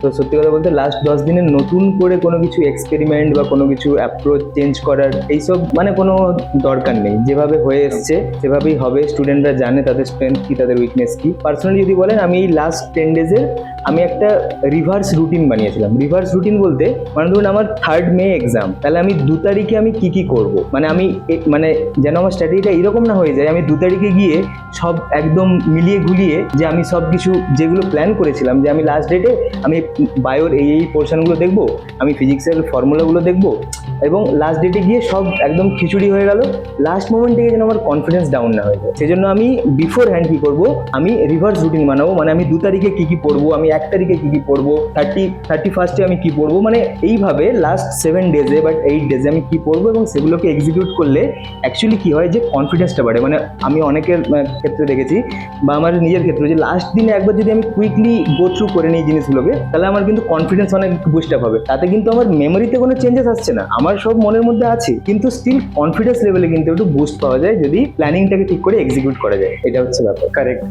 তো সত্যি কথা বলতে লাস্ট 10 দিনে নতুন করে কোনো কিছু এক্সপেরিমেন্ট বা কোনো কিছু অ্যাপ্রোচ চেঞ্জ করার এইসব মানে কোনো দরকার নেই। যেভাবে হয়ে এসছে সেভাবেই হবে। স্টুডেন্টরা জানে তাদের স্ট্রেংথ কি, তাদের উইকনেস কি। পার্সোনালি যদি বলেন, আমি এই লাস্ট 10 ডেজের আমি একটা রিভার্স রুটিন বানিয়েছিলাম। রিভার্স রুটিন বলতে মানে ধরুন আমার 3rd মে এক্সাম, তাহলে আমি 2 তারিখে আমি কি করব, মানে আমি মানে যেন আমার স্ট্র্যাটেজিটা এরকম না হয়ে যায় আমি 2 তারিখে গিয়ে সব একদম মিলিয়ে ঘুলিয়ে যে আমি সব কিছু যেগুলো প্ল্যান করেছিলাম যে আমি লাস্ট ডেটে আমি বায়োর এই পোর্শনগুলো দেখবো, আমি ফিজিক্সের ফর্মুলাগুলো দেখবো, এবং লাস্ট ডেটে গিয়ে সব একদম খিচুড়ি হয়ে গেল। লাস্ট মোমেন্ট থেকে যেন আমার কনফিডেন্স ডাউন না হয়ে যায়, সেই জন্য আমি বিফোর হ্যান্ড কি করবো, আমি রিভার্স রুটিন বানাবো। মানে আমি 2 তারিখে কি পড়বো, আমি 1 তারিখে কি পড়বো, 31স্টে আমি কি পড়বো, মানে এইভাবে লাস্ট 7 ডেজে বা 8 ডেজে আমি কি পড়বো, এবং সেগুলোকে এক্সিকিউট করলে অ্যাকচুয়ালি কি হয় যে কনফিডেন্সটা বাড়ে। মানে আমি অনেকের ক্ষেত্রে দেখেছি বা আমার নিজের ক্ষেত্রে যে লাস্ট দিনে একবার যদি আমি কুইকলি গো থ্রু করে নিই জিনিসগুলোকে, তাহলে আমার কিন্তু কনফিডেন্স অনেক বুস্ট আপ হবে। তাতে কিন্তু আমার মেমোরিতে কোনো চেঞ্জেস আসছে না, আমার সব মনের মধ্যে আছে, কিন্তু স্টিল কনফিডেন্স লেভেলে কিন্তু একটু বুস্ট পাওয়া যায় যদি প্ল্যানিংটাকে ঠিক করে এক্সিকিউট করা যায়। এটা হচ্ছে ব্যাপার। কারেক্ট।